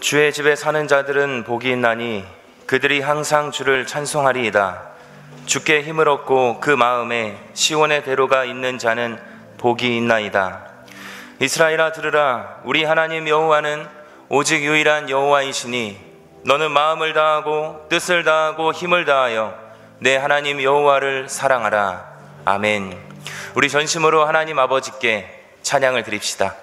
주의 집에 사는 자들은 복이 있나니 그들이 항상 주를 찬송하리이다. 주께 힘을 얻고 그 마음에 시온의 대로가 있는 자는 복이 있나이다. 이스라엘아 들으라. 우리 하나님 여호와는 오직 유일한 여호와이시니 너는 마음을 다하고 뜻을 다하고 힘을 다하여 내 하나님 여호와를 사랑하라. 아멘. 우리 전심으로 하나님 아버지께 찬양을 드립시다.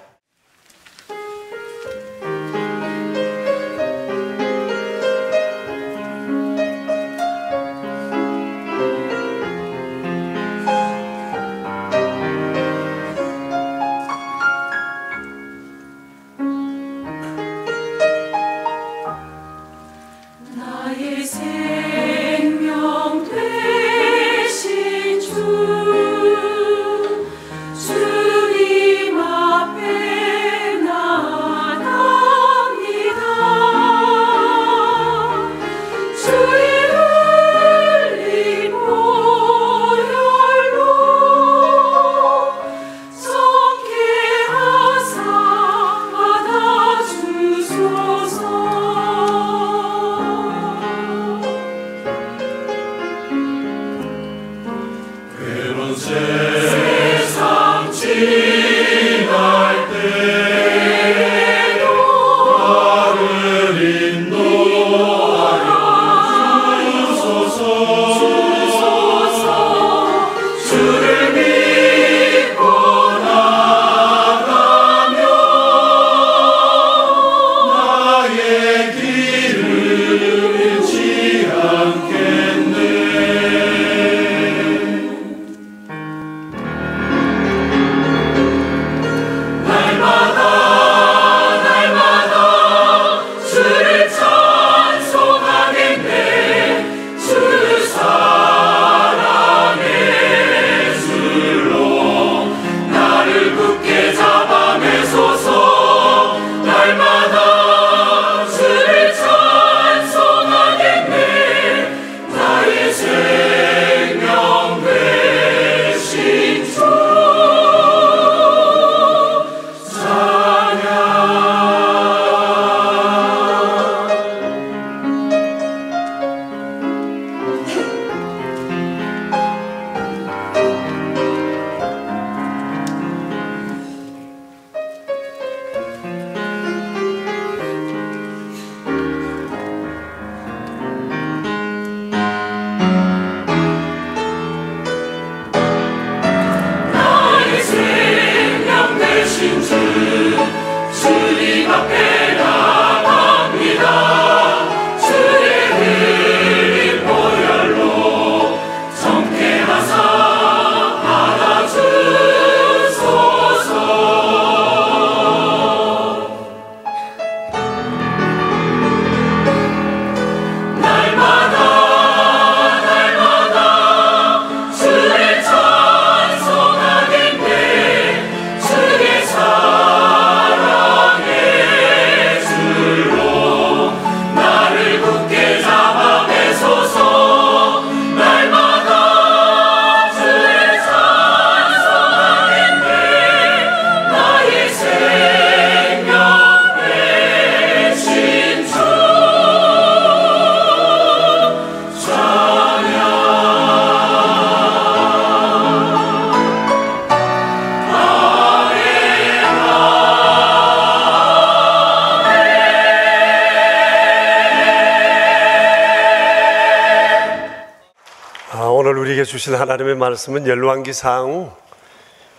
오늘 우리에게 주신 하나님의 말씀은 열왕기상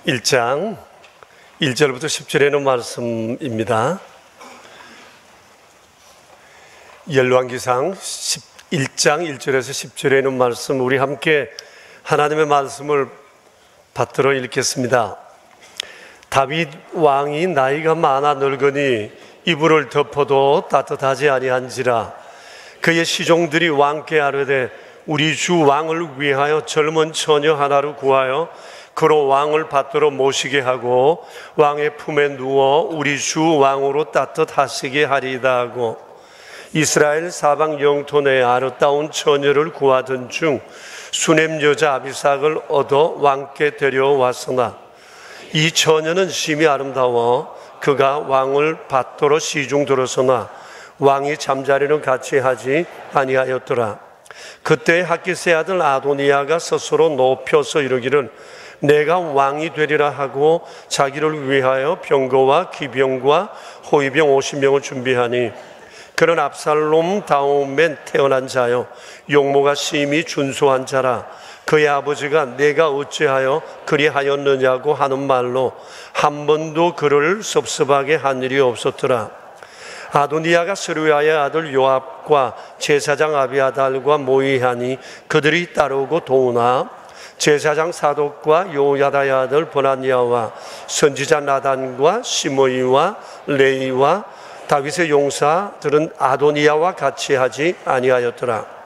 1장 1절부터 10절에 있는 말씀입니다. 열왕기상 1장 1절에서 10절에 있는 말씀, 우리 함께 하나님의 말씀을 받들어 읽겠습니다. 다윗 왕이 나이가 많아 늙으니 이불을 덮어도 따뜻하지 아니한지라. 그의 시종들이 왕께 아뢰되 우리 주 왕을 위하여 젊은 처녀 하나를 구하여 그로 왕을 받들어 모시게 하고 왕의 품에 누워 우리 주 왕으로 따뜻하시게 하리이다 하고, 이스라엘 사방 영토 내에 아름다운 처녀를 구하던 중 수넴 여자 아비삭을 얻어 왕께 데려왔으나 이 처녀는 심히 아름다워 그가 왕을 받들어 시중 들었으나 왕이 잠자리는 같이 하지 아니하였더라. 그때 학기스의 아들 아도니아가 스스로 높여서 이르기를 내가 왕이 되리라 하고 자기를 위하여 병거와 기병과 호위병 50명을 준비하니 그는 압살롬 다음에 태어난 자요 용모가 심히 준수한 자라. 그의 아버지가 내가 어찌하여 그리하였느냐고 하는 말로 한 번도 그를 섭섭하게 한 일이 없었더라. 아도니아가 스루야의 아들 요압과 제사장 아비아달과 모의하니 그들이 따르고 도우나 제사장 사독과 요야다의 아들 버나니아와 선지자 나단과 시므이와 레이와 다윗의 용사들은 아도니아와 같이 하지 아니하였더라.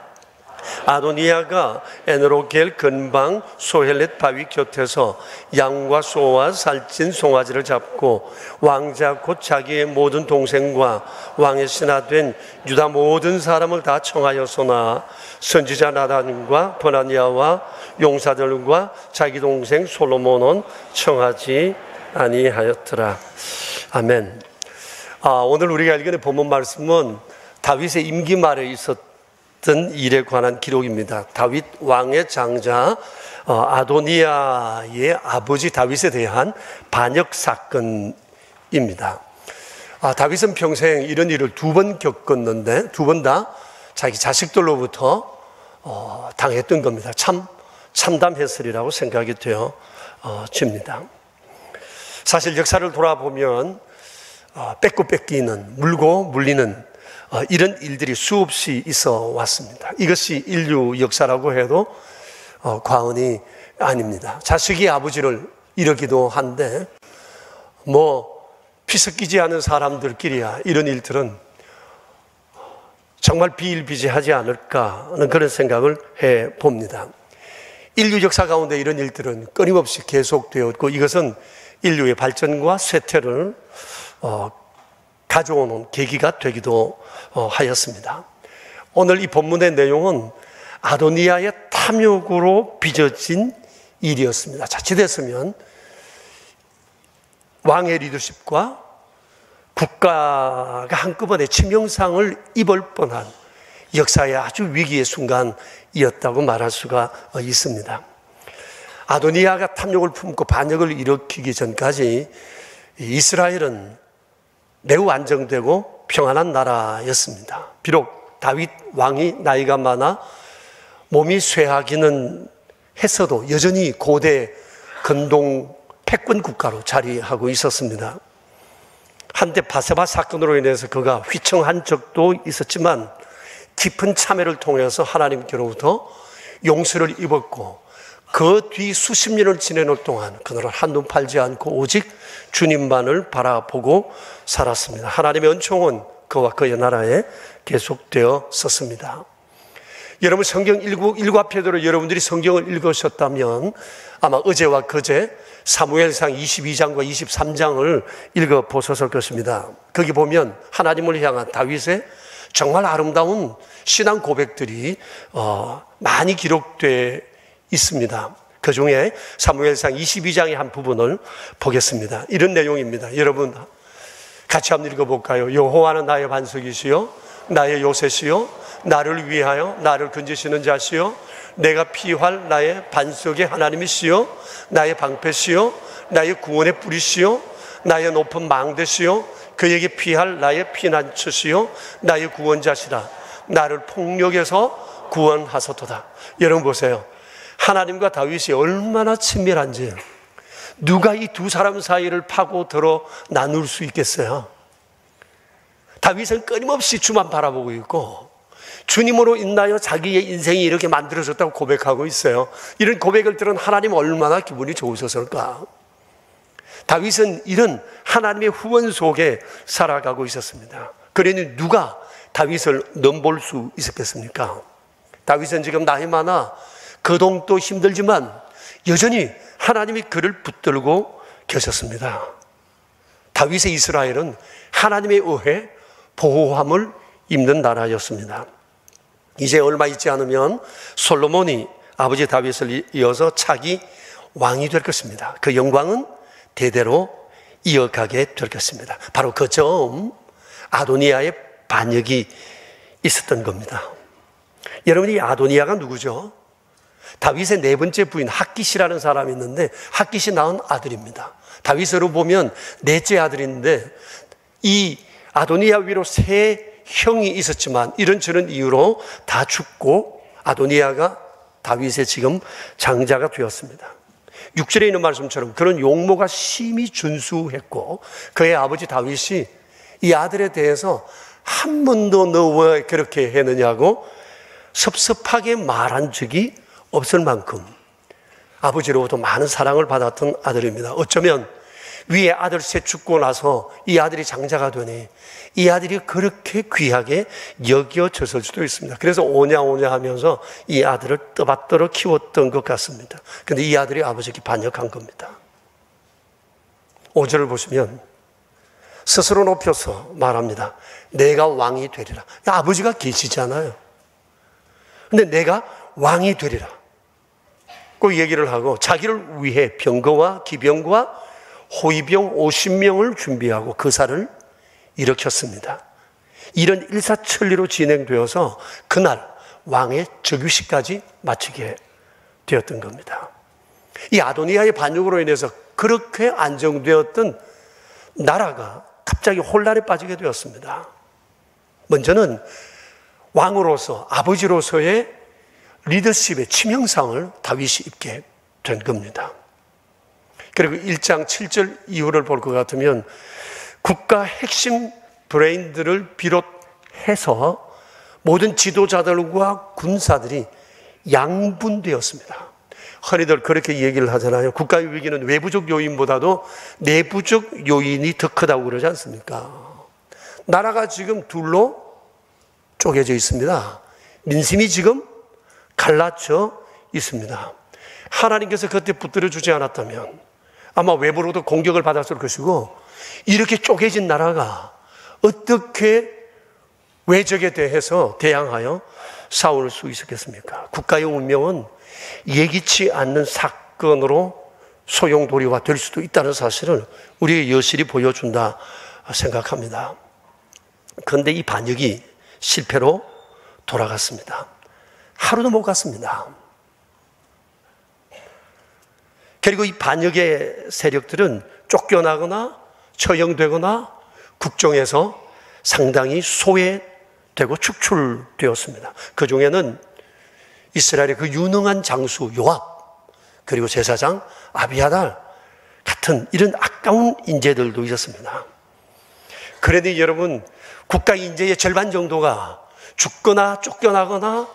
아도니아가 에너로겔 근방 소헬렛 바위 곁에서 양과 소와 살찐 송아지를 잡고 왕자 곧 자기의 모든 동생과 왕의 신하된 유다 모든 사람을 다 청하였으나 선지자 나단과 버나니아와 용사들과 자기 동생 솔로몬은 청하지 아니하였더라. 아멘. 오늘 우리가 읽은 본문 말씀은 다윗의 임기 말에 있었던 일에 관한 기록입니다. 다윗 왕의 장자 아도니아의 아버지 다윗에 대한 반역 사건입니다. 다윗은 평생 이런 일을 2번 겪었는데 2번 다 자기 자식들로부터 당했던 겁니다. 참담했으리라고 생각이 되어집니다. 사실 역사를 돌아보면 뺏고 뺏기는, 물고 물리는 이런 일들이 수없이 있어 왔습니다. 이것이 인류 역사라고 해도 과언이 아닙니다. 자식이 아버지를 이러기도 한데 피 섞이지 않은 사람들끼리야 이런 일들은 정말 비일비재하지 않을까 하는 그런 생각을 해봅니다. 인류 역사 가운데 이런 일들은 끊임없이 계속되었고 이것은 인류의 발전과 쇠퇴를 가져오는 계기가 되기도 하였습니다. 오늘 이 본문의 내용은 아도니아의 탐욕으로 빚어진 일이었습니다. 자칫했으면 왕의 리더십과 국가가 한꺼번에 치명상을 입을 뻔한 역사의 아주 위기의 순간이었다고 말할 수가 있습니다. 아도니아가 탐욕을 품고 반역을 일으키기 전까지 이스라엘은 매우 안정되고 평안한 나라였습니다. 비록 다윗 왕이 나이가 많아 몸이 쇠하기는 했어도 여전히 고대 근동 패권 국가로 자리하고 있었습니다. 한때 바세바 사건으로 인해서 그가 휘청한 적도 있었지만 깊은 참회를 통해서 하나님께로부터 용서를 입었고 그 뒤 수십 년을 지내는 동안 그들은 한눈 팔지 않고 오직 주님만을 바라보고 살았습니다. 하나님의 은총은 그와 그의 나라에 계속되었었습니다. 여러분 성경 일과표대로 여러분들이 성경을 읽으셨다면 아마 어제와 그제 사무엘상 22장과 23장을 읽어보셨을 것입니다. 거기 보면 하나님을 향한 다윗의 정말 아름다운 신앙 고백들이 많이 기록되어 있습니다. 그 중에 사무엘상 22장의 한 부분을 보겠습니다. 이런 내용입니다. 여러분 같이 한번 읽어볼까요? 여호와는 나의 반석이시요 나의 요새시요 나를 위하여 나를 건지시는 자시요 내가 피할 나의 반석의 하나님이시요 나의 방패시요 나의 구원의 뿌리시요 나의 높은 망대시요 그에게 피할 나의 피난처시요 나의 구원자시라 나를 폭력에서 구원하소서다. 여러분 보세요. 하나님과 다윗이 얼마나 친밀한지 누가 이 두 사람 사이를 파고들어 나눌 수 있겠어요? 다윗은 끊임없이 주만 바라보고 있고 주님으로 인하여 자기의 인생이 이렇게 만들어졌다고 고백하고 있어요. 이런 고백을 들은 하나님 얼마나 기분이 좋으셨을까? 다윗은 이런 하나님의 후원 속에 살아가고 있었습니다. 그러니 누가 다윗을 넘볼 수 있었겠습니까? 다윗은 지금 나이 많아 거동도 힘들지만 여전히 하나님이 그를 붙들고 계셨습니다. 다윗의 이스라엘은 하나님에 의해 보호함을 입는 나라였습니다. 이제 얼마 있지 않으면 솔로몬이 아버지 다윗을 이어서 차기 왕이 될 것입니다. 그 영광은 대대로 이어가게 될 것입니다. 바로 그 점 아도니아의 반역이 있었던 겁니다. 여러분, 이 아도니아가 누구죠? 다윗의 네 번째 부인 핫깃이라는 사람이 있는데 핫깃이 낳은 아들입니다. 다윗으로 보면 넷째 아들인데 이 아도니아 위로 세 형이 있었지만 이런저런 이유로 다 죽고 아도니아가 다윗의 지금 장자가 되었습니다. 6절에 있는 말씀처럼 그런 용모가 심히 준수했고 그의 아버지 다윗이 이 아들에 대해서 한 번도 너 왜 그렇게 했느냐고 섭섭하게 말한 적이 없을 만큼 아버지로부터 많은 사랑을 받았던 아들입니다. 어쩌면 위에 아들 셋 죽고 나서 이 아들이 장자가 되니 이 아들이 그렇게 귀하게 여겨졌을 수도 있습니다. 그래서 오냐 하면서 이 아들을 떠받들어 키웠던 것 같습니다. 그런데 이 아들이 아버지에게 반역한 겁니다. 5절을 보시면 스스로 높여서 말합니다. 내가 왕이 되리라. 아버지가 계시잖아요. 근데 내가 왕이 되리라. 그 얘기를 하고 자기를 위해 병거와 기병과 호위병 50명을 준비하고 그사를 일으켰습니다. 이런 일사천리로 진행되어서 그날 왕의 즉위식까지 마치게 되었던 겁니다. 이 아도니아의 반역으로 인해서 그렇게 안정되었던 나라가 갑자기 혼란에 빠지게 되었습니다. 먼저는 왕으로서 아버지로서의 리더십의 치명상을 다윗이 입게 된 겁니다. 그리고 1장 7절 이후를 볼 것 같으면 국가 핵심 브레인들을 비롯해서 모든 지도자들과 군사들이 양분되었습니다. 흔히들 그렇게 얘기를 하잖아요. 국가의 위기는 외부적 요인보다도 내부적 요인이 더 크다고 그러지 않습니까? 나라가 지금 둘로 쪼개져 있습니다. 민심이 지금 갈라져 있습니다. 하나님께서 그때 붙들어 주지 않았다면 아마 외부로부터 공격을 받았을 것이고 이렇게 쪼개진 나라가 어떻게 외적에 대해서 대항하여 싸울 수 있었겠습니까? 국가의 운명은 예기치 않는 사건으로 소용돌이가 될 수도 있다는 사실을 우리의 여실히 보여준다 생각합니다. 그런데 이 반역이 실패로 돌아갔습니다. 하루도 못 갔습니다. 그리고 이 반역의 세력들은 쫓겨나거나 처형되거나 국정에서 상당히 소외되고 축출되었습니다. 그 중에는 이스라엘의 그 유능한 장수 요압 그리고 제사장 아비아달 같은 이런 아까운 인재들도 있었습니다. 그러니 여러분 국가 인재의 절반 정도가 죽거나 쫓겨나거나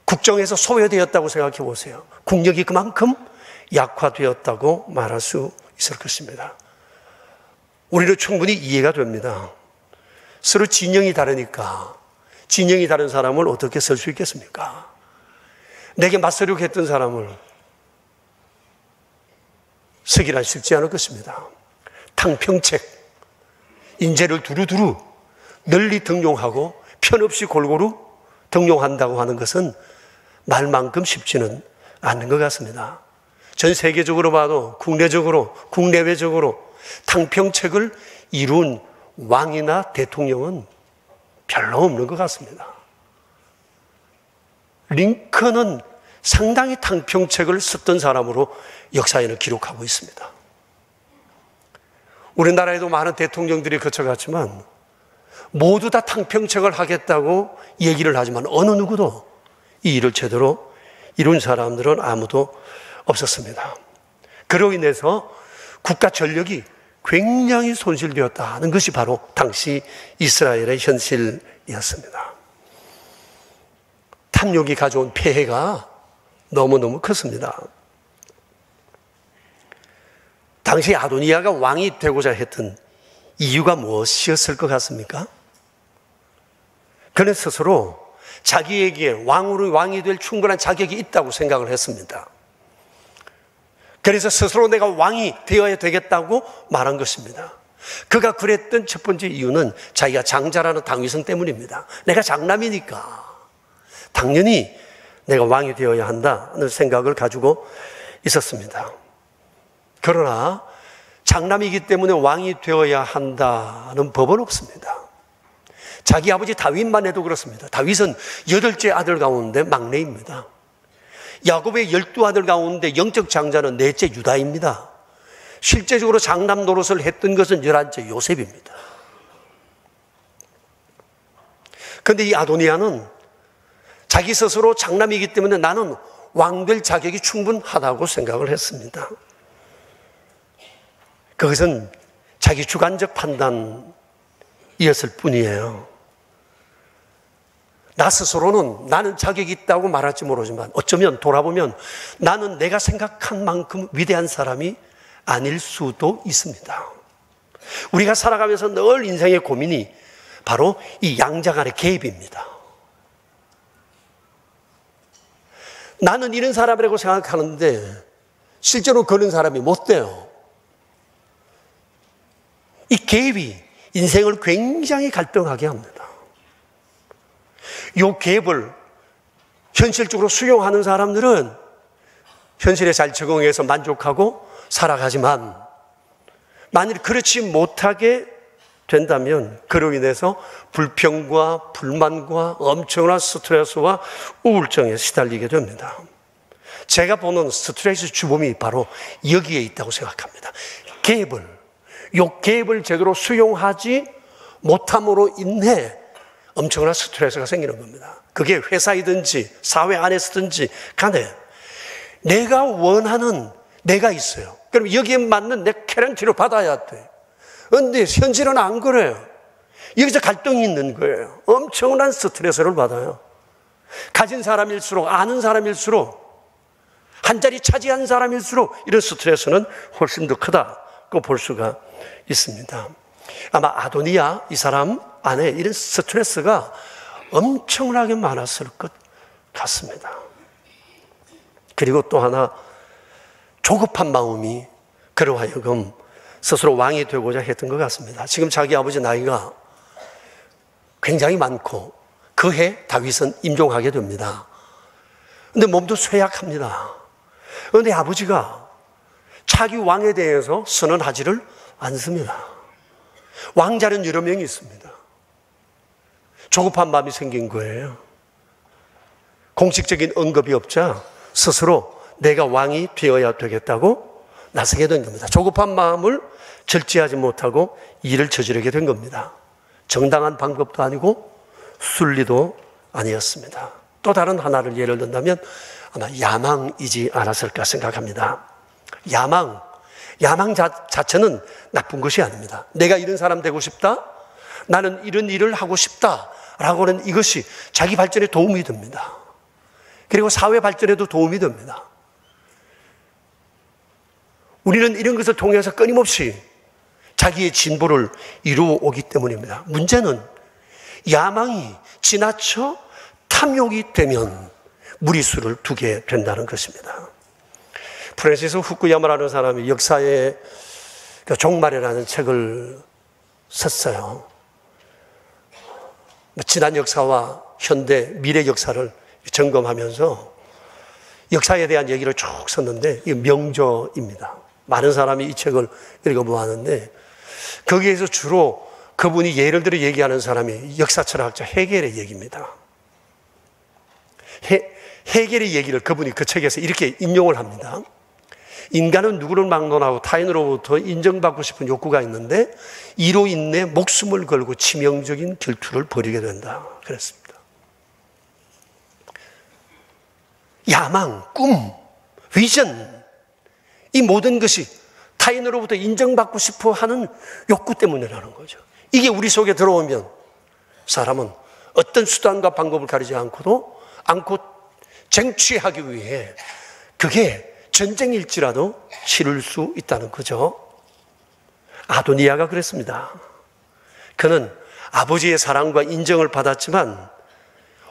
국정에서 소외되었다고 생각해 보세요. 국력이 그만큼 약화되었다고 말할 수 있을 것입니다. 우리는 충분히 이해가 됩니다. 서로 진영이 다르니까 진영이 다른 사람을 어떻게 쓸 수 있겠습니까? 내게 맞서려고 했던 사람을 쓰기란 쉽지 않을 것입니다. 탕평책, 인재를 두루두루 널리 등용하고 편없이 골고루 등용한다고 하는 것은 말만큼 쉽지는 않는 것 같습니다. 전 세계적으로 봐도 국내적으로, 국내외적으로 탕평책을 이룬 왕이나 대통령은 별로 없는 것 같습니다. 링컨은 상당히 탕평책을 썼던 사람으로 역사에는 기록하고 있습니다. 우리나라에도 많은 대통령들이 거쳐갔지만 모두 다 탕평책을 하겠다고 얘기를 하지만 어느 누구도 이 일을 제대로 이룬 사람들은 아무도 없었습니다. 그로 인해서 국가 전력이 굉장히 손실되었다는 것이 바로 당시 이스라엘의 현실이었습니다. 탐욕이 가져온 폐해가 너무너무 컸습니다. 당시 아도니아가 왕이 되고자 했던 이유가 무엇이었을 것 같습니까? 그는 스스로 자기에게 왕이 될 충분한 자격이 있다고 생각을 했습니다. 그래서 스스로 내가 왕이 되어야 되겠다고 말한 것입니다. 그가 그랬던 첫 번째 이유는 자기가 장자라는 당위성 때문입니다. 내가 장남이니까 당연히 내가 왕이 되어야 한다는 생각을 가지고 있었습니다. 그러나 장남이기 때문에 왕이 되어야 한다는 법은 없습니다. 자기 아버지 다윗만 해도 그렇습니다. 다윗은 8째 아들 가운데 막내입니다. 야곱의 12아들 가운데 영적 장자는 4째 유다입니다. 실제적으로 장남 노릇을 했던 것은 11째 요셉입니다. 그런데 이 아도니아는 자기 스스로 장남이기 때문에 나는 왕될 자격이 충분하다고 생각을 했습니다. 그것은 자기 주관적 판단이었을 뿐이에요. 나 스스로는 나는 자격이 있다고 말할지 모르지만 어쩌면 돌아보면 나는 내가 생각한 만큼 위대한 사람이 아닐 수도 있습니다. 우리가 살아가면서 늘 인생의 고민이 바로 이 양자 간의 개입입니다. 나는 이런 사람이라고 생각하는데 실제로 그런 사람이 못 돼요. 이 개입이 인생을 굉장히 갈등하게 합니다. 이 갭을 현실적으로 수용하는 사람들은 현실에 잘 적응해서 만족하고 살아가지만 만일 그렇지 못하게 된다면 그로 인해서 불평과 불만과 엄청난 스트레스와 우울증에 시달리게 됩니다. 제가 보는 스트레스 주범이 바로 여기에 있다고 생각합니다. 이 갭을 제대로 수용하지 못함으로 인해 엄청난 스트레스가 생기는 겁니다. 그게 회사이든지 사회 안에서든지 간에 내가 원하는 내가 있어요. 그럼 여기에 맞는 내 캐런티를 받아야 돼. 그런데 현실은 안 그래요. 여기서 갈등이 있는 거예요. 엄청난 스트레스를 받아요. 가진 사람일수록, 아는 사람일수록, 한 자리 차지한 사람일수록 이런 스트레스는 훨씬 더 크다고 볼 수가 있습니다. 아마 아도니아 이 사람 안에 이런 스트레스가 엄청나게 많았을 것 같습니다. 그리고 또 하나 조급한 마음이 그로 하여금 스스로 왕이 되고자 했던 것 같습니다. 지금 자기 아버지 나이가 굉장히 많고 그해 다윗은 임종하게 됩니다. 그런데 몸도 쇠약합니다. 그런데 아버지가 차기 왕에 대해서 선언하지를 않습니다. 왕자는 여러 명이 있습니다. 조급한 마음이 생긴 거예요. 공식적인 언급이 없자 스스로 내가 왕이 되어야 되겠다고 나서게 된 겁니다. 조급한 마음을 절제하지 못하고 일을 저지르게 된 겁니다. 정당한 방법도 아니고 순리도 아니었습니다. 또 다른 하나를 예를 든다면 아마 야망이지 않았을까 생각합니다. 야망 자체는 나쁜 것이 아닙니다. 내가 이런 사람 되고 싶다? 나는 이런 일을 하고 싶다라고 하는 이것이 자기 발전에 도움이 됩니다. 그리고 사회 발전에도 도움이 됩니다. 우리는 이런 것을 통해서 끊임없이 자기의 진보를 이루어 오기 때문입니다. 문제는 야망이 지나쳐 탐욕이 되면 무리수를 두게 된다는 것입니다. 프랜시스 후쿠야마라는 사람이 역사의 종말이라는 책을 썼어요. 지난 역사와 현대, 미래 역사를 점검하면서 역사에 대한 얘기를 쭉 썼는데 이게 명저입니다. 많은 사람이 이 책을 읽어보았는데 거기에서 주로 그분이 예를 들어 얘기하는 사람이 역사철학자 헤겔의 얘기입니다. 헤겔의 얘기를 그분이 그 책에서 이렇게 인용을 합니다. 인간은 누구를 막론하고 타인으로부터 인정받고 싶은 욕구가 있는데 이로 인해 목숨을 걸고 치명적인 질투를 벌이게 된다. 그랬습니다. 야망, 꿈, 비전, 이 모든 것이 타인으로부터 인정받고 싶어 하는 욕구 때문이라는 거죠. 이게 우리 속에 들어오면 사람은 어떤 수단과 방법을 가리지 않고 쟁취하기 위해 그게 전쟁일지라도 치를 수 있다는 거죠. 아도니아가 그랬습니다. 그는 아버지의 사랑과 인정을 받았지만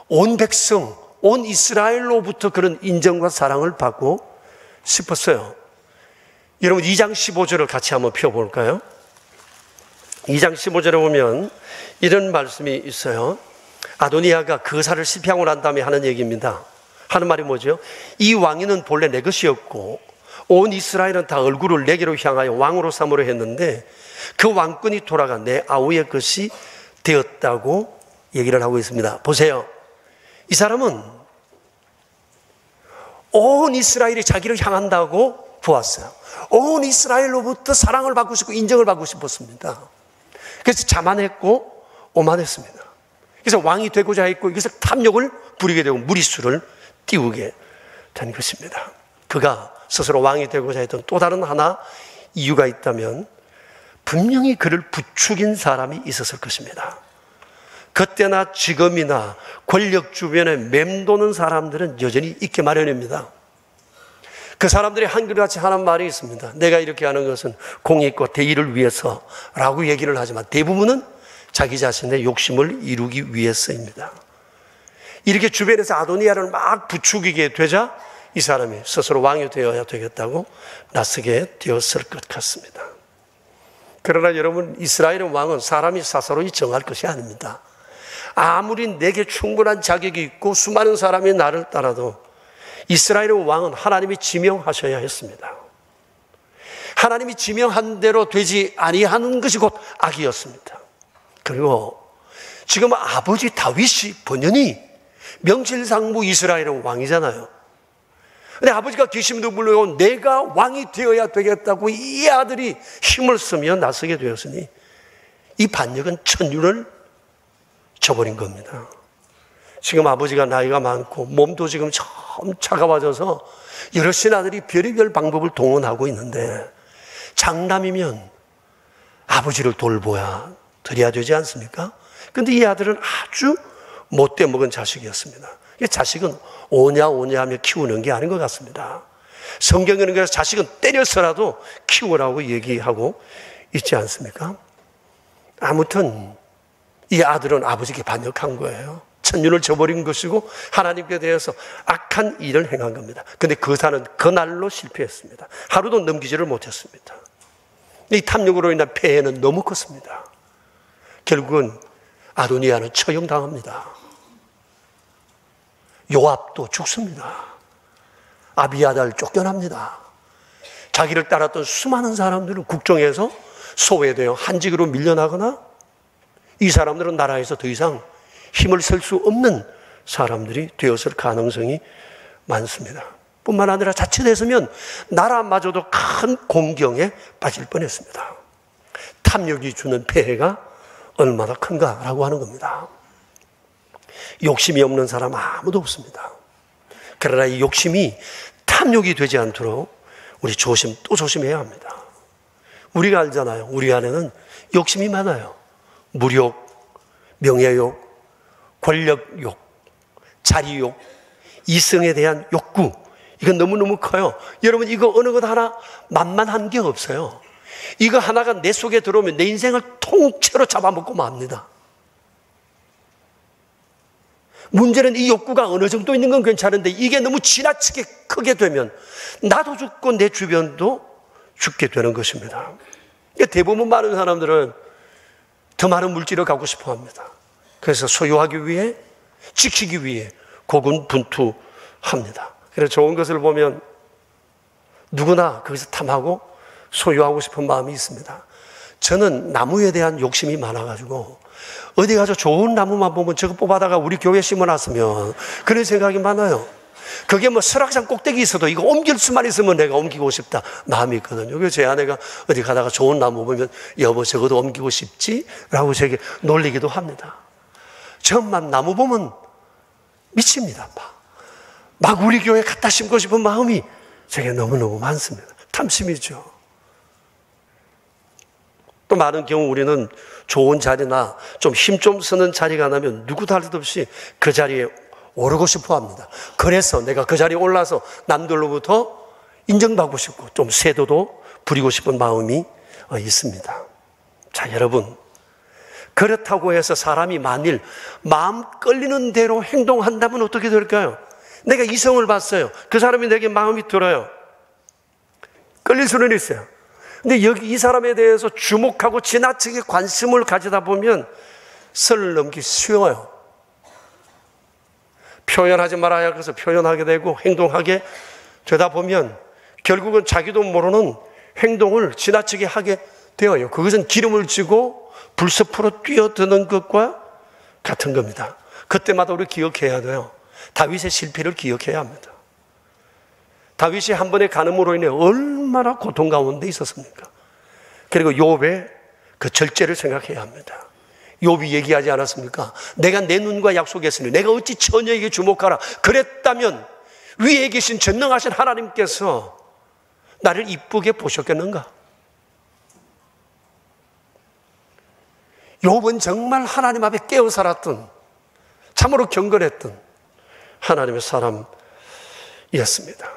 온 백성, 온 이스라엘로부터 그런 인정과 사랑을 받고 싶었어요. 여러분 2장 15절을 같이 한번 펴볼까요? 2장 15절에 보면 이런 말씀이 있어요. 아도니아가 그사를 실패하고 난 다음에 하는 얘기입니다. 하는 말이 뭐죠? 이 왕위는 본래 내 것이었고 온 이스라엘은 다 얼굴을 내게로 향하여 왕으로 삼으려 했는데 그 왕권이 돌아가 내 아우의 것이 되었다고 얘기를 하고 있습니다. 보세요. 이 사람은 온 이스라엘이 자기를 향한다고 보았어요. 온 이스라엘로부터 사랑을 받고 싶고 인정을 받고 싶었습니다. 그래서 자만했고 오만했습니다. 그래서 왕이 되고자 했고 이것을 탐욕을 부리게 되고 무리수를 띄우게 된 것입니다. 그가 스스로 왕이 되고자 했던 또 다른 하나 이유가 있다면 분명히 그를 부추긴 사람이 있었을 것입니다. 그때나 지금이나 권력 주변에 맴도는 사람들은 여전히 있게 마련입니다. 그 사람들이 한결같이 하는 말이 있습니다. 내가 이렇게 하는 것은 공익과 대의를 위해서라고 얘기를 하지만 대부분은 자기 자신의 욕심을 이루기 위해서입니다. 이렇게 주변에서 아도니아를 막 부추기게 되자 이 사람이 스스로 왕이 되어야 되겠다고 나서게 되었을 것 같습니다. 그러나 여러분, 이스라엘의 왕은 사람이 스스로 정할 것이 아닙니다. 아무리 내게 충분한 자격이 있고 수많은 사람이 나를 따라도 이스라엘의 왕은 하나님이 지명하셔야 했습니다. 하나님이 지명한 대로 되지 아니하는 것이 곧 악이었습니다. 그리고 지금 아버지 다윗이 본연이 명실상부 이스라엘의 왕이잖아요. 근데 아버지가 계심도 불구하고 내가 왕이 되어야 되겠다고 이 아들이 힘을 쓰며 나서게 되었으니 이 반역은 천륜을 쳐버린 겁니다. 지금 아버지가 나이가 많고 몸도 지금 좀 차가워져서 여러 신하들이 별의별 방법을 동원하고 있는데 장남이면 아버지를 돌보야 드려야 되지 않습니까? 근데 이 아들은 아주 못돼 먹은 자식이었습니다. 자식은 오냐 하며 키우는 게 아닌 것 같습니다. 성경에는 그래서 자식은 때려서라도 키우라고 얘기하고 있지 않습니까? 아무튼 이 아들은 아버지께 반역한 거예요. 천륜을 저버린 것이고 하나님께 대해서 악한 일을 행한 겁니다. 그런데 그사는 그날로 실패했습니다. 하루도 넘기지를 못했습니다. 이 탐욕으로 인한 폐해는 너무 컸습니다. 결국은 아도니아는 처형당합니다. 요압도 죽습니다. 아비아달 쫓겨납니다. 자기를 따랐던 수많은 사람들은 국정에서 소외되어 한직으로 밀려나거나 이 사람들은 나라에서 더 이상 힘을 쓸 수 없는 사람들이 되었을 가능성이 많습니다. 뿐만 아니라 자칫했으면 나라마저도 큰 공경에 빠질 뻔했습니다. 탐욕이 주는 폐해가 얼마나 큰가라고 하는 겁니다. 욕심이 없는 사람 아무도 없습니다. 그러나 이 욕심이 탐욕이 되지 않도록 우리 또 조심해야 합니다. 우리가 알잖아요. 우리 안에는 욕심이 많아요. 물욕, 명예욕, 권력욕, 자리욕, 이성에 대한 욕구, 이건 너무너무 커요. 여러분, 이거 어느 것 하나 만만한 게 없어요. 이거 하나가 내 속에 들어오면 내 인생을 통째로 잡아먹고 맙니다. 문제는 이 욕구가 어느 정도 있는 건 괜찮은데 이게 너무 지나치게 크게 되면 나도 죽고 내 주변도 죽게 되는 것입니다. 대부분 많은 사람들은 더 많은 물질을 갖고 싶어 합니다. 그래서 소유하기 위해, 지키기 위해 고군분투합니다. 그래서 좋은 것을 보면 누구나 거기서 탐하고 소유하고 싶은 마음이 있습니다. 저는 나무에 대한 욕심이 많아가지고 어디 가서 좋은 나무만 보면 저거 뽑아다가 우리 교회에 심어놨으면 그런 생각이 많아요. 그게 뭐 설악산 꼭대기 있어도 이거 옮길 수만 있으면 내가 옮기고 싶다 마음이 있거든요. 그래서 제 아내가 어디 가다가 좋은 나무 보면 여보 저것도 옮기고 싶지? 라고 제게 놀리기도 합니다. 저만 나무 보면 미칩니다. 막 우리 교회에 갖다 심고 싶은 마음이 제게 너무너무 많습니다. 탐심이죠. 또 많은 경우 우리는 좋은 자리나 좀 힘 좀 쓰는 자리가 나면 누구도 할 것 없이 그 자리에 오르고 싶어 합니다. 그래서 내가 그 자리에 올라서 남들로부터 인정받고 싶고 좀 세도도 부리고 싶은 마음이 있습니다. 자, 여러분, 그렇다고 해서 사람이 만일 마음 끌리는 대로 행동한다면 어떻게 될까요? 내가 이성을 봤어요. 그 사람이 내게 마음이 들어요. 끌릴 수는 있어요. 근데 여기 이 사람에 대해서 주목하고 지나치게 관심을 가지다 보면 선을 넘기 쉬워요. 표현하지 말아야 그래서 표현하게 되고 행동하게 되다 보면 결국은 자기도 모르는 행동을 지나치게 하게 되어요. 그것은 기름을 쥐고 불섭으로 뛰어드는 것과 같은 겁니다. 그때마다 우리 기억해야 돼요. 다윗의 실패를 기억해야 합니다. 다윗이 한 번의 간음으로 인해 얼마나 고통 가운데 있었습니까? 그리고 욥의 그 절제를 생각해야 합니다. 욥이 얘기하지 않았습니까? 내가 내 눈과 약속했으니 내가 어찌 처녀에게 주목하라. 그랬다면 위에 계신 전능하신 하나님께서 나를 이쁘게 보셨겠는가? 욥은 정말 하나님 앞에 깨어 살았던, 참으로 경건했던 하나님의 사람이었습니다.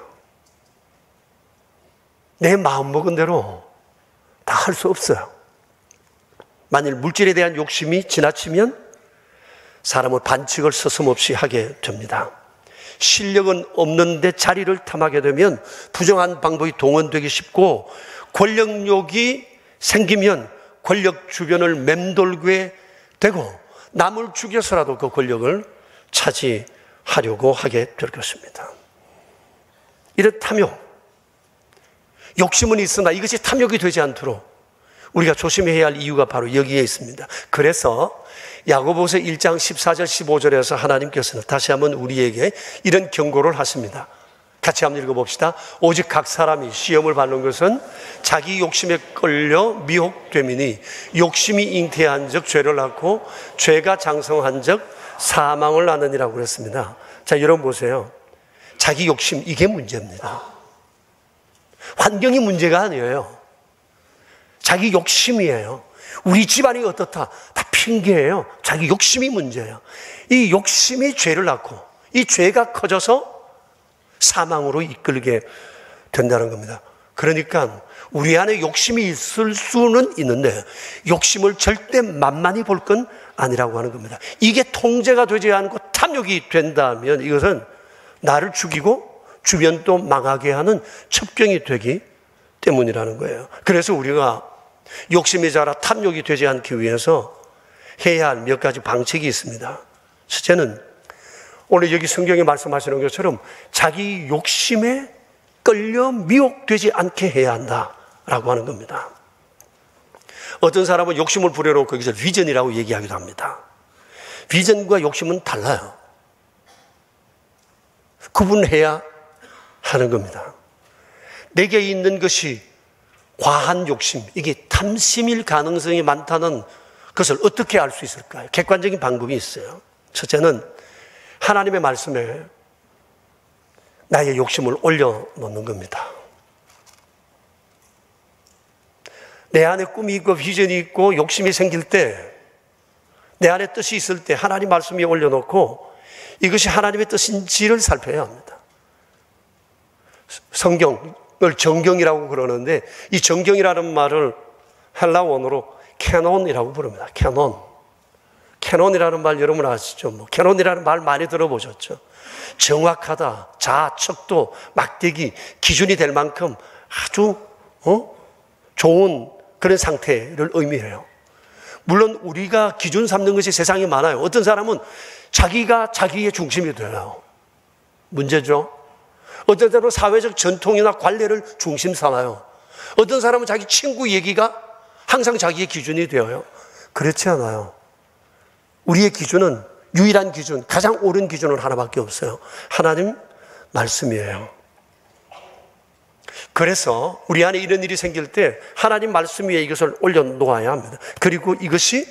내 마음먹은 대로 다 할 수 없어요. 만일 물질에 대한 욕심이 지나치면 사람은 반칙을 서슴없이 하게 됩니다. 실력은 없는데 자리를 탐하게 되면 부정한 방법이 동원되기 쉽고, 권력욕이 생기면 권력 주변을 맴돌게 되고 남을 죽여서라도 그 권력을 차지하려고 하게 될 것입니다. 이런 탐욕, 욕심은 있으나 이것이 탐욕이 되지 않도록 우리가 조심해야 할 이유가 바로 여기에 있습니다. 그래서 야고보서 1장 14절 15절에서 하나님께서는 다시 한번 우리에게 이런 경고를 하십니다. 같이 한번 읽어봅시다. 오직 각 사람이 시험을 받는 것은 자기 욕심에 끌려 미혹됨이니 욕심이 잉태한 적 죄를 낳고 죄가 장성한 적 사망을 낳느니라고 그랬습니다. 자, 여러분 보세요. 자기 욕심, 이게 문제입니다. 환경이 문제가 아니에요. 자기 욕심이에요. 우리 집안이 어떻다, 다 핑계예요. 자기 욕심이 문제예요. 이 욕심이 죄를 낳고 이 죄가 커져서 사망으로 이끌게 된다는 겁니다. 그러니까 우리 안에 욕심이 있을 수는 있는데 욕심을 절대 만만히 볼 건 아니라고 하는 겁니다. 이게 통제가 되지 않고 탐욕이 된다면 이것은 나를 죽이고 주변도 망하게 하는 첩경이 되기 때문이라는 거예요. 그래서 우리가 욕심이 자라 탐욕이 되지 않기 위해서 해야 할 몇 가지 방책이 있습니다. 첫째는 오늘 여기 성경에 말씀하시는 것처럼 자기 욕심에 끌려 미혹되지 않게 해야 한다라고 하는 겁니다. 어떤 사람은 욕심을 부려놓고 여기서 비전이라고 얘기하기도 합니다. 비전과 욕심은 달라요. 구분해야 하는 겁니다. 내게 있는 것이 과한 욕심, 이게 탐심일 가능성이 많다는 것을 어떻게 알 수 있을까요? 객관적인 방법이 있어요. 첫째는 하나님의 말씀에 나의 욕심을 올려놓는 겁니다. 내 안에 꿈이 있고 비전이 있고 욕심이 생길 때, 내 안에 뜻이 있을 때 하나님 말씀에 올려놓고 이것이 하나님의 뜻인지를 살펴야 합니다. 성경을 정경이라고 그러는데 이 정경이라는 말을 헬라 원어로 캐논이라고 부릅니다. 캐논이라는 말 여러분 아시죠? 캐논이라는 말 많이 들어보셨죠? 정확하다, 자아, 척도, 막대기, 기준이 될 만큼 아주 좋은 그런 상태를 의미해요. 물론 우리가 기준 삼는 것이 세상에 많아요. 어떤 사람은 자기가 자기의 중심이 돼요. 문제죠. 어떤 사람은 사회적 전통이나 관례를 중심 삼아요. 어떤 사람은 자기 친구 얘기가 항상 자기의 기준이 되어요. 그렇지 않아요. 우리의 기준은, 유일한 기준, 가장 옳은 기준은 하나밖에 없어요. 하나님 말씀이에요. 그래서 우리 안에 이런 일이 생길 때 하나님 말씀 위에 이것을 올려놓아야 합니다. 그리고 이것이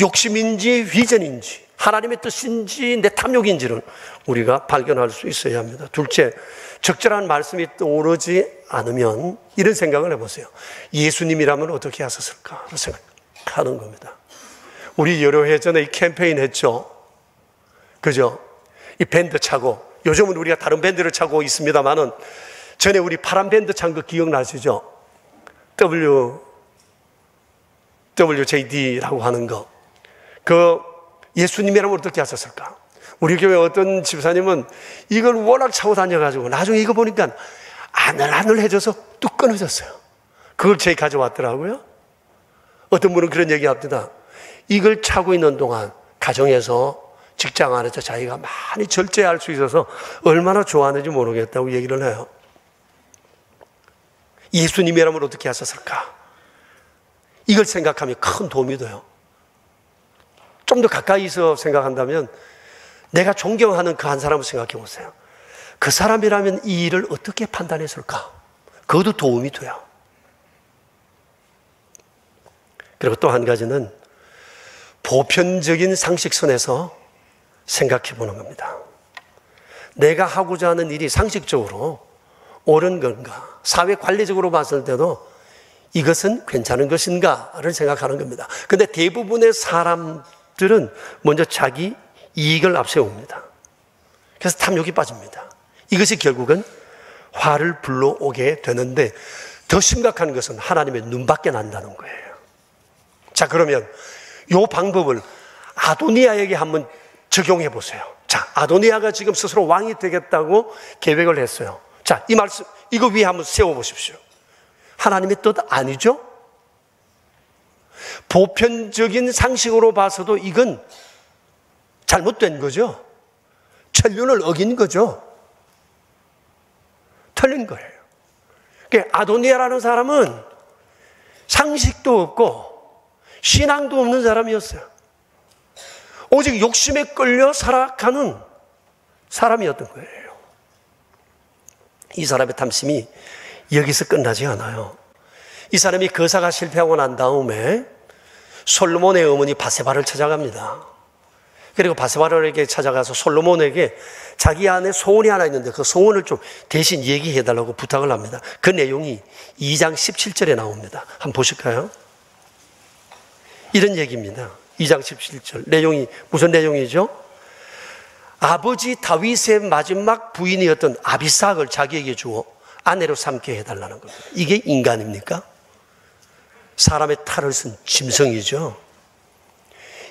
욕심인지 비전인지 하나님의 뜻인지 내 탐욕인지를 우리가 발견할 수 있어야 합니다. 둘째, 적절한 말씀이 떠오르지 않으면 이런 생각을 해보세요. 예수님이라면 어떻게 하셨을까 생각하는 겁니다. 우리 여러 해 전에 이 캠페인 했죠. 그죠? 이 밴드 차고, 요즘은 우리가 다른 밴드를 차고 있습니다만은 전에 우리 파란 밴드 찬 거 기억나시죠? WJD라고 하는 거. 그 예수님이라면 어떻게 하셨을까? 우리 교회 어떤 집사님은 이걸 워낙 차고 다녀가지고 나중에 이거 보니까 아늘아늘해져서 뚝 끊어졌어요. 그걸 제게 가져왔더라고요. 어떤 분은 그런 얘기 합니다. 이걸 차고 있는 동안 가정에서 직장 안에서 자기가 많이 절제할 수 있어서 얼마나 좋아하는지 모르겠다고 얘기를 해요. 예수님이라면 어떻게 하셨을까? 이걸 생각하면 큰 도움이 돼요. 좀 더 가까이서 생각한다면 내가 존경하는 그 한 사람을 생각해 보세요. 그 사람이라면 이 일을 어떻게 판단했을까? 그것도 도움이 돼요. 그리고 또 한 가지는 보편적인 상식선에서 생각해 보는 겁니다. 내가 하고자 하는 일이 상식적으로 옳은 건가? 사회 관리적으로 봤을 때도 이것은 괜찮은 것인가를 생각하는 겁니다. 근데 대부분의 사람들은 먼저 자기 이익을 앞세웁니다. 그래서 탐욕이 빠집니다. 이것이 결국은 화를 불러오게 되는데 더 심각한 것은 하나님의 눈밖에 난다는 거예요. 자, 그러면 이 방법을 아도니아에게 한번 적용해 보세요. 자, 아도니아가 지금 스스로 왕이 되겠다고 계획을 했어요. 자, 이 말씀, 이거 위에 한번 세워보십시오. 하나님의 뜻 아니죠? 보편적인 상식으로 봐서도 이건 잘못된 거죠. 천륜을 어긴 거죠. 틀린 거예요. 그러니까 아도니아라는 사람은 상식도 없고 신앙도 없는 사람이었어요. 오직 욕심에 끌려 살아가는 사람이었던 거예요. 이 사람의 탐심이 여기서 끝나지 않아요. 이 사람이 거사가 실패하고 난 다음에 솔로몬의 어머니 바세바를 찾아갑니다. 그리고 바세바에게 찾아가서 솔로몬에게 자기 안에 소원이 하나 있는데 그 소원을 좀 대신 얘기해달라고 부탁을 합니다. 그 내용이 2장 17절에 나옵니다. 한번 보실까요? 이런 얘기입니다. 2장 17절. 내용이 무슨 내용이죠? 아버지 다윗의 마지막 부인이었던 아비삭을 자기에게 주어 아내로 삼게 해달라는 겁니다. 이게 인간입니까? 사람의 탈을 쓴 짐승이죠.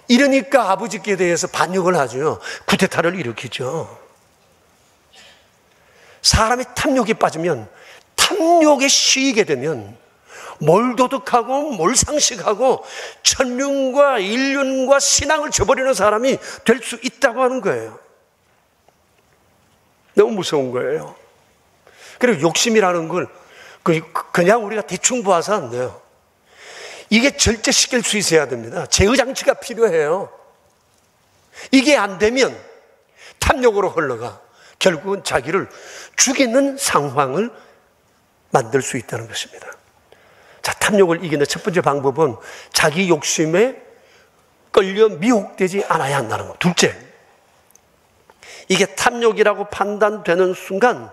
이러니까 아버지께 대해서 반역을 하죠. 쿠데타를 일으키죠. 사람이 탐욕에 빠지면, 탐욕에 쉬게 되면 뭘 도덕하고 뭘 상식하고 천륜과 인륜과 신앙을 저버리는 사람이 될 수 있다고 하는 거예요. 너무 무서운 거예요. 그리고 욕심이라는 걸 그냥 우리가 대충 봐서 안 돼요. 이게 절제시킬 수 있어야 됩니다. 제어장치가 필요해요. 이게 안 되면 탐욕으로 흘러가 결국은 자기를 죽이는 상황을 만들 수 있다는 것입니다. 자, 탐욕을 이기는 첫 번째 방법은 자기 욕심에 끌려 미혹되지 않아야 한다는 것. 둘째, 이게 탐욕이라고 판단되는 순간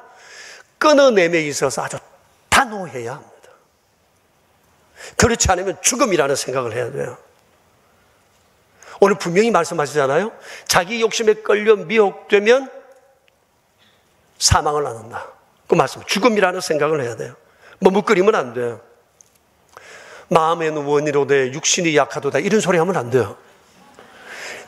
끊어냄에 있어서 아주 단호해야 합니다. 그렇지 않으면 죽음이라는 생각을 해야 돼요. 오늘 분명히 말씀하시잖아요. 자기 욕심에 끌려 미혹되면 사망을 낳는다. 그 말씀, 죽음이라는 생각을 해야 돼요. 머뭇거리면 안 돼요. 마음에는 원이로되 육신이 약하도다 이런 소리 하면 안 돼요.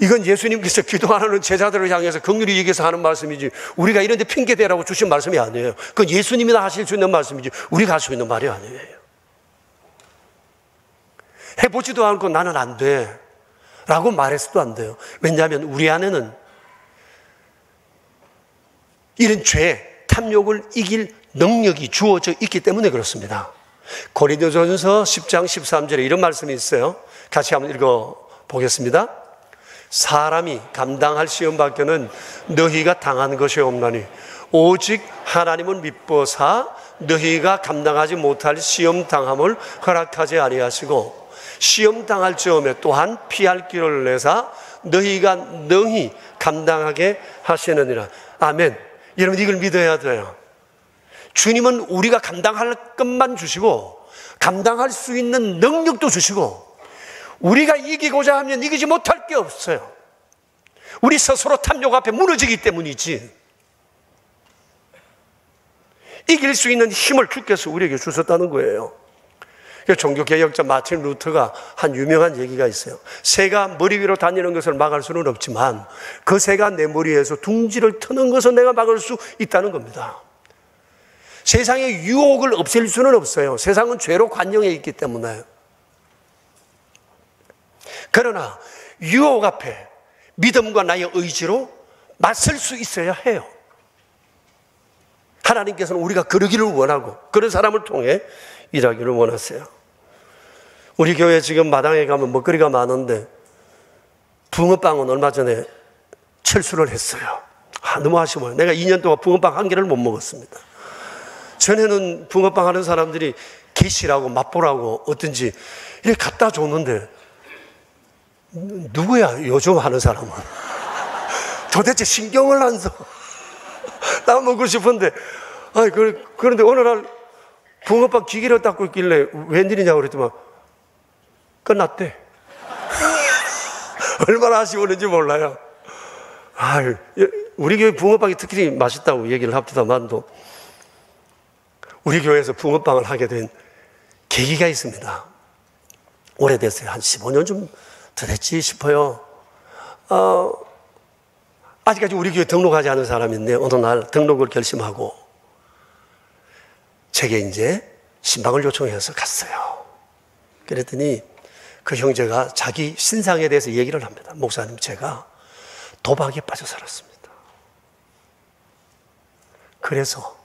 이건 예수님께서 기도하는 제자들을 향해서 긍휼히 얘기해서 하는 말씀이지 우리가 이런 데 핑계대라고 주신 말씀이 아니에요. 그건 예수님이 다 하실 수 있는 말씀이지 우리가 할 수 있는 말이 아니에요. 해보지도 않고 나는 안 돼 라고 말해서도 안 돼요. 왜냐하면 우리 안에는 이런 죄, 탐욕을 이길 능력이 주어져 있기 때문에 그렇습니다. 고린도전서 10장 13절에 이런 말씀이 있어요. 같이 한번 읽어보겠습니다. 사람이 감당할 시험 밖에는 너희가 당한 것이 없나니 오직 하나님은 미뻐사 너희가 감당하지 못할 시험 당함을 허락하지 아니하시고 시험 당할 즈음에 또한 피할 길을 내사 너희가 능히 감당하게 하시느니라. 아멘. 여러분 이걸 믿어야 돼요. 주님은 우리가 감당할 것만 주시고 감당할 수 있는 능력도 주시고 우리가 이기고자 하면 이기지 못할 게 없어요. 우리 스스로 탐욕 앞에 무너지기 때문이지 이길 수 있는 힘을 주께서 우리에게 주셨다는 거예요. 종교개혁자 마틴 루터가 한 유명한 얘기가 있어요. 새가 머리 위로 다니는 것을 막을 수는 없지만 그 새가 내 머리에서 둥지를 트는 것을 내가 막을 수 있다는 겁니다. 세상의 유혹을 없앨 수는 없어요. 세상은 죄로 관영해 있기 때문에. 그러나 유혹 앞에 믿음과 나의 의지로 맞설 수 있어야 해요. 하나님께서는 우리가 그러기를 원하고 그런 사람을 통해 일하기를 원하세요. 우리 교회 지금 마당에 가면 먹거리가 많은데 붕어빵은 얼마 전에 철수를 했어요. 너무 아쉬워요. 내가 2년 동안 붕어빵 한 개를 못 먹었습니다. 전에는 붕어빵 하는 사람들이 계시라고 맛보라고 어떤지 이렇게 갖다 줬는데 누구야 요즘 하는 사람은? 도대체 신경을 안 써. 나 먹고 싶은데 그런데 어느 날 붕어빵 기계를 닦고 있길래 웬일이냐고 그랬더니 끝났대. 얼마나 아쉬웠는지 몰라요. 우리 교회 붕어빵이 특히 맛있다고 얘기를 합니다만도 우리 교회에서 붕어빵을 하게 된 계기가 있습니다. 오래됐어요. 한 15년 좀 더 됐지 싶어요. 아직까지 우리 교회 등록하지 않은 사람인데 어느 날 등록을 결심하고 제게 이제 신방을 요청해서 갔어요. 그랬더니 그 형제가 자기 신상에 대해서 얘기를 합니다. 목사님, 제가 도박에 빠져 살았습니다. 그래서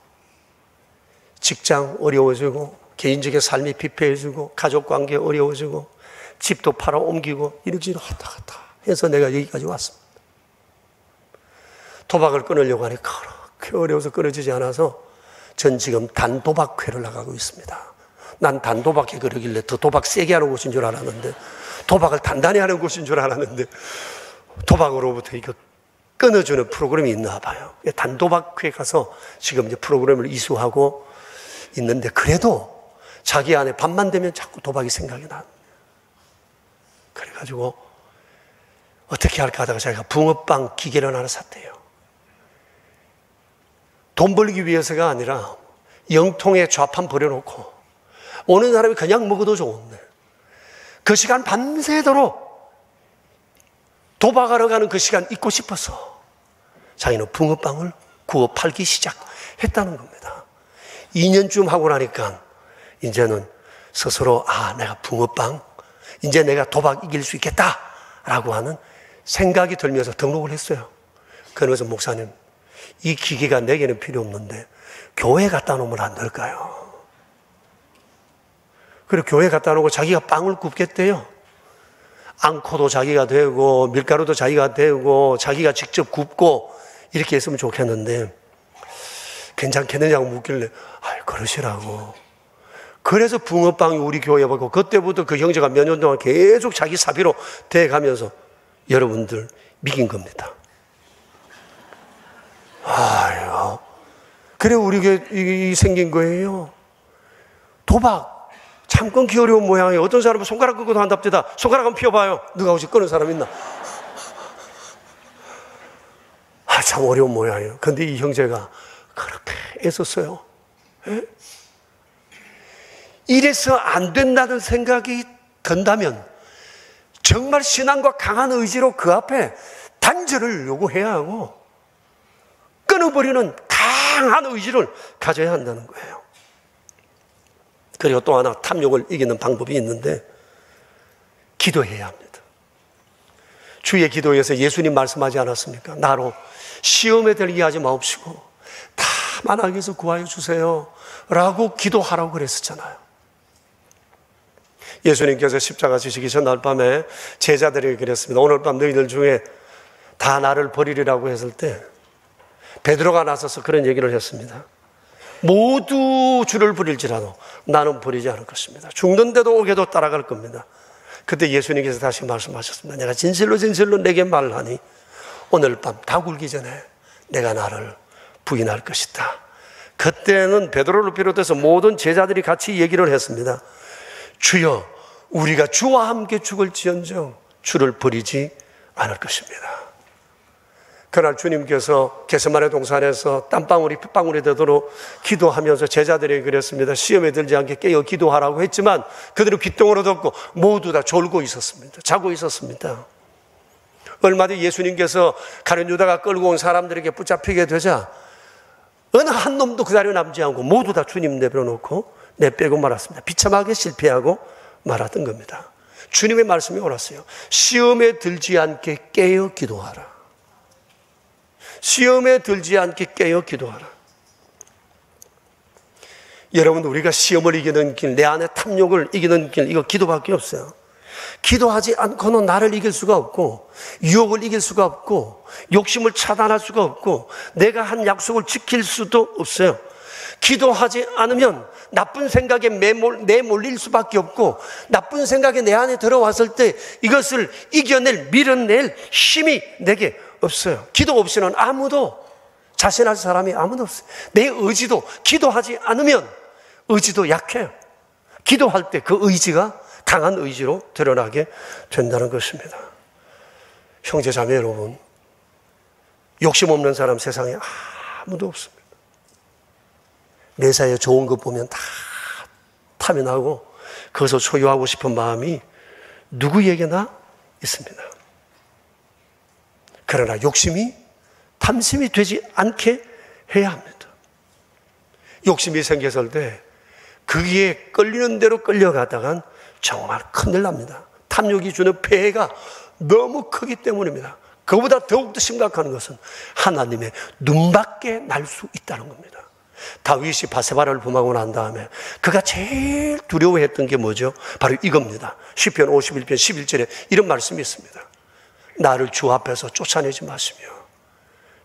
직장 어려워지고 개인적인 삶이 피폐해지고 가족관계 어려워지고 집도 팔아 옮기고 이렇게 왔다 갔다 해서 내가 여기까지 왔습니다. 도박을 끊으려고 하니 그렇게 어려워서 끊어지지 않아서 전 지금 단도박회를 나가고 있습니다. 난 단도박회 그러길래 더 도박 세게 하는 곳인 줄 알았는데 도박을 단단히 하는 곳인 줄 알았는데 도박으로부터 이거 끊어주는 프로그램이 있나 봐요. 단도박회 가서 지금 이제 프로그램을 이수하고 있는데 그래도 자기 안에 밤만 되면 자꾸 도박이 생각이 나. 그래가지고 어떻게 할까 하다가 자기가 붕어빵 기계를 하나 샀대요. 돈 벌기 위해서가 아니라 영통에 좌판 버려놓고 오는 사람이 그냥 먹어도 좋은데 그 시간 밤새도록 도박하러 가는 그 시간 잊고 싶어서 자기는 붕어빵을 구워 팔기 시작했다는 겁니다. 2년쯤 하고 나니까 이제는 스스로 내가 붕어빵 이제 내가 도박 이길 수 있겠다라고 하는 생각이 들면서 등록을 했어요. 그러면서 목사님, 이 기계가 내게는 필요 없는데 교회에 갖다 놓으면 안 될까요? 그리고 교회에 갖다 놓고 자기가 빵을 굽겠대요. 앙코도 자기가 되고 밀가루도 자기가 되고 자기가 직접 굽고 이렇게 했으면 좋겠는데 괜찮겠느냐고 묻길래 그러시라고. 그래서 붕어빵이 우리 교회에 왔고 그때부터 그 형제가 몇 년 동안 계속 자기 사비로 대가면서 여러분들 믿긴 겁니다. 그래 우리 교회 생긴 거예요. 도박 참 끊기 어려운 모양이에요. 어떤 사람은 손가락 끄고도 한답니다. 손가락 한번 펴봐요. 누가 혹시 끊은 사람 있나? 참 어려운 모양이에요. 근데 이 형제가 그렇게 애썼어요. 에? 이래서 안 된다는 생각이 든다면 정말 신앙과 강한 의지로 그 앞에 단절을 요구해야 하고 끊어버리는 강한 의지를 가져야 한다는 거예요. 그리고 또 하나 탐욕을 이기는 방법이 있는데 기도해야 합니다. 주의 기도에서 예수님 말씀하지 않았습니까? 나로 시험에 들게 하지 마옵시고 다 만악에서 구하여 주세요 라고 기도하라고 그랬었잖아요. 예수님께서 십자가 지시기 전날 밤에 제자들에게 그랬습니다. 오늘 밤 너희들 중에 다 나를 버리리라고 했을 때 베드로가 나서서 그런 얘기를 했습니다. 모두 주를 버릴지라도 나는 버리지 않을 것입니다. 죽는데도 오게도 따라갈 겁니다. 그때 예수님께서 다시 말씀하셨습니다. 내가 진실로 진실로 내게 말하니 오늘 밤 다 굴기 전에 내가 나를 부인할 것이다. 그때는 베드로를 비롯해서 모든 제자들이 같이 얘기를 했습니다. 주여, 우리가 주와 함께 죽을지언정 주를 버리지 않을 것입니다. 그날 주님께서 겟세마네 동산에서 땀방울이 핏방울이 되도록 기도하면서 제자들에게 그랬습니다. 시험에 들지 않게 깨어 기도하라고 했지만 그들은 귓등으로 듣고 모두 다 졸고 있었습니다. 자고 있었습니다. 얼마 뒤 예수님께서 가룟 유다가 끌고 온 사람들에게 붙잡히게 되자 어느 한 놈도 그 자리에 남지 않고 모두 다 주님 내버려놓고 내빼고 말았습니다. 비참하게 실패하고 말았던 겁니다. 주님의 말씀이 옳았어요. 시험에 들지 않게 깨어 기도하라. 시험에 들지 않게 깨어 기도하라. 여러분, 우리가 시험을 이기는 길, 내 안에 탐욕을 이기는 길, 이거 기도밖에 없어요. 기도하지 않고는 나를 이길 수가 없고, 유혹을 이길 수가 없고, 욕심을 차단할 수가 없고, 내가 한 약속을 지킬 수도 없어요. 기도하지 않으면 나쁜 생각에 내몰릴 수밖에 없고, 나쁜 생각이 내 안에 들어왔을 때 이것을 이겨낼, 밀어낼 힘이 내게 없어요. 기도 없이는 아무도, 자신할 사람이 아무도 없어요. 내 의지도, 기도하지 않으면 의지도 약해요. 기도할 때 그 의지가 강한 의지로 드러나게 된다는 것입니다. 형제 자매 여러분, 욕심 없는 사람 세상에 아무도 없습니다. 매사에 좋은 것 보면 다 탐이 나고 그것을 소유하고 싶은 마음이 누구에게나 있습니다. 그러나 욕심이 탐심이 되지 않게 해야 합니다. 욕심이 생겼을 때 거기에 끌리는 대로 끌려가다간 정말 큰일 납니다. 탐욕이 주는 폐해가 너무 크기 때문입니다. 그보다 더욱더 심각한 것은 하나님의 눈밖에 날 수 있다는 겁니다. 다윗이 바세바를 범하고 난 다음에 그가 제일 두려워했던 게 뭐죠? 바로 이겁니다. 시편 51편 11절에 이런 말씀이 있습니다. 나를 주 앞에서 쫓아내지 마시며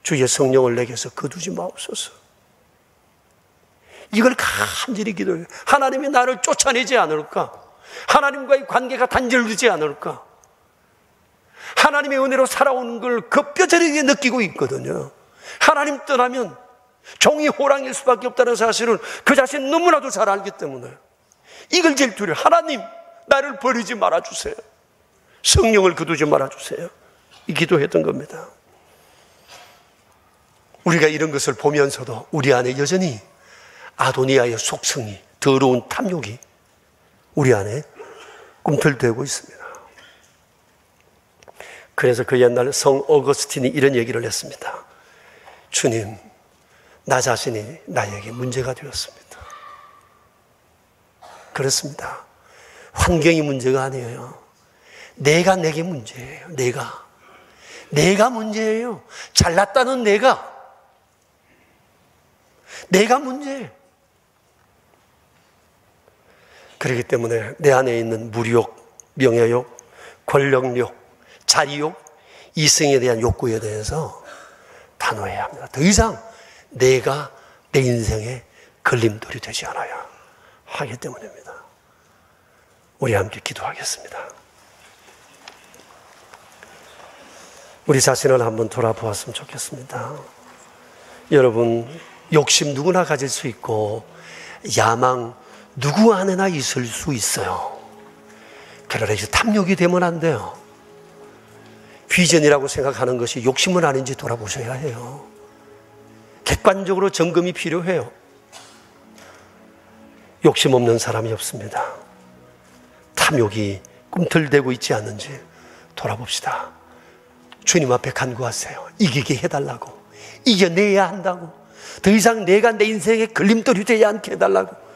주의 성령을 내게서 거두지 마옵소서. 이걸 간절히 기도해요. 하나님이 나를 쫓아내지 않을까? 하나님과의 관계가 단절되지 않을까? 하나님의 은혜로 살아오는 걸 급뼈저리게 느끼고 있거든요. 하나님 떠나면 종이 호랑이일 수밖에 없다는 사실을 그 자신 너무나도 잘 알기 때문에 이걸 제일 두려워요. 하나님, 나를 버리지 말아주세요. 성령을 거두지 말아주세요. 이 기도했던 겁니다. 우리가 이런 것을 보면서도 우리 안에 여전히 아도니아의 속성이, 더러운 탐욕이 우리 안에 꿈틀대고 있습니다. 그래서 그 옛날 성 어거스틴이 이런 얘기를 했습니다. 주님, 나 자신이 나에게 문제가 되었습니다. 그렇습니다. 환경이 문제가 아니에요. 내가 내게 문제예요. 내가 문제예요. 잘났다는 내가 문제예요. 그렇기 때문에 내 안에 있는 무욕, 명예욕, 권력욕, 자리욕, 이성에 대한 욕구에 대해서 단호해야 합니다. 더 이상 내가 내 인생의 걸림돌이 되지 않아야 하기 때문입니다. 우리 함께 기도하겠습니다. 우리 자신을 한번 돌아보았으면 좋겠습니다. 여러분, 욕심 누구나 가질 수 있고 야망 누구 안에나 있을 수 있어요. 그러나 이제 탐욕이 되면 안 돼요. 비전이라고 생각하는 것이 욕심은 아닌지 돌아보셔야 해요. 객관적으로 점검이 필요해요. 욕심 없는 사람이 없습니다. 탐욕이 꿈틀대고 있지 않는지 돌아봅시다. 주님 앞에 간구하세요. 이기게 해달라고. 이겨내야 한다고. 더 이상 내가 내 인생에 걸림돌이 되지 않게 해달라고.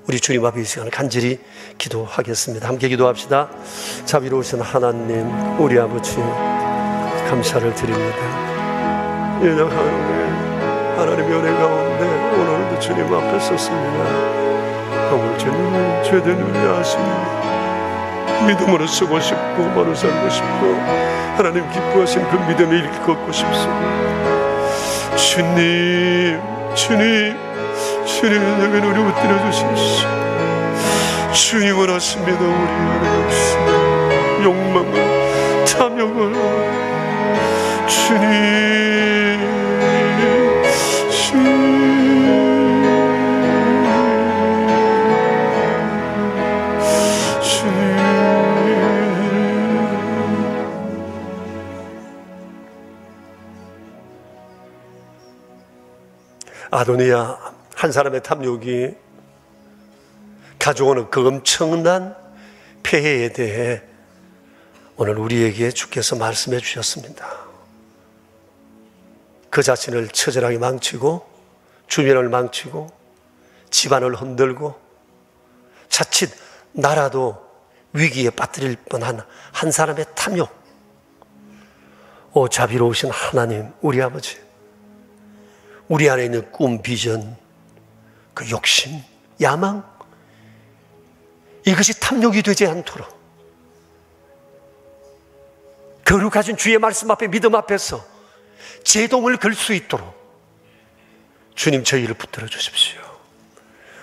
우리 주님 앞에 이 시간을 간절히 기도하겠습니다. 함께 기도합시다. 자비로우신 하나님, 우리 아버지 감사를 드립니다. 하나님의 은혜 가운데 오늘도 주님 앞에 섰습니다. 오늘 주님을 죄된 은혜 하시니 믿음으로 쓰고 싶고 바로 살고 싶고 하나님 기뻐하신 그 믿음을 일컫고 싶습니다. 주님 여기 우리 붙들어 주십시오. 주님 원하십니다. 우리 안에 욕심, 욕망을, 탐욕을 주님 아도니아 한 사람의 탐욕이 가져오는 그 엄청난 폐해에 대해 오늘 우리에게 주께서 말씀해 주셨습니다. 그 자신을 처절하게 망치고 주변을 망치고 집안을 흔들고 자칫 나라도 위기에 빠뜨릴 뻔한 한 사람의 탐욕. 오 자비로우신 하나님, 우리 아버지, 우리 안에 있는 꿈, 비전, 그 욕심, 야망, 이것이 탐욕이 되지 않도록 거룩하신 주의 말씀 앞에 믿음 앞에서 제동을 걸 수 있도록 주님 저희를 붙들어 주십시오.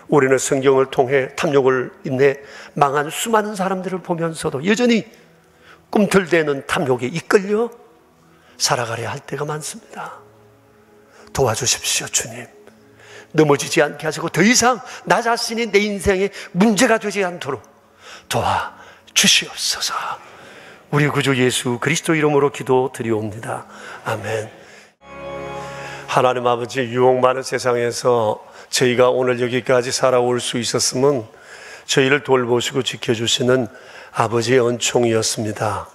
우리는 성경을 통해 탐욕을 인해 망한 수많은 사람들을 보면서도 여전히 꿈틀대는 탐욕에 이끌려 살아가려 할 때가 많습니다. 도와주십시오. 주님, 넘어지지 않게 하시고 더 이상 나 자신이 내 인생에 문제가 되지 않도록 도와주시옵소서. 우리 구주 예수 그리스도 이름으로 기도드리옵니다. 아멘. 하나님 아버지, 유혹 많은 세상에서 저희가 오늘 여기까지 살아올 수 있었음은 저희를 돌보시고 지켜주시는 아버지의 은총이었습니다.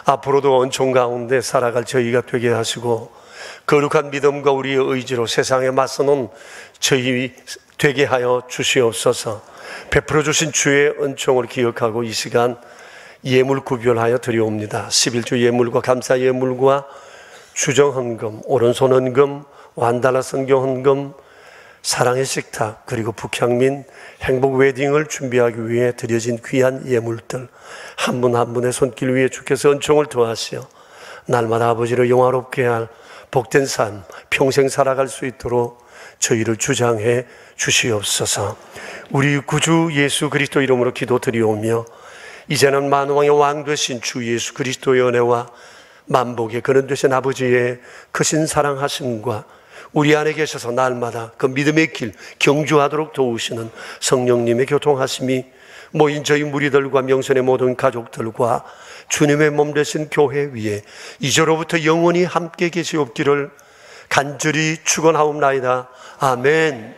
앞으로도 은총 가운데 살아갈 저희가 되게 하시고 거룩한 믿음과 우리의 의지로 세상에 맞서는 저희 되게 하여 주시옵소서. 베풀어 주신 주의 은총을 기억하고 이 시간 예물 구별하여 드리옵니다. 11조 예물과 감사 예물과 주정헌금, 오른손 헌금, 완달러 선교 헌금, 사랑의 식탁, 그리고 북향민 행복 웨딩을 준비하기 위해 드려진 귀한 예물들 한 분 한 분의 손길 위에 주께서 은총을 더하시어 날마다 아버지를 영화롭게 할 복된 삶 평생 살아갈 수 있도록 저희를 주장해 주시옵소서. 우리 구주 예수 그리스도 이름으로 기도드리오며 이제는 만왕의 왕 되신 주 예수 그리스도의 은혜와 만복의 근원 되신 아버지의 크신 사랑하심과 우리 안에 계셔서 날마다 그 믿음의 길 경주하도록 도우시는 성령님의 교통하심이 모인 저희 무리들과 명선의 모든 가족들과 주님의 몸 되신 교회 위에 이제로부터 영원히 함께 계시옵기를 간절히 축원하옵나이다. 아멘.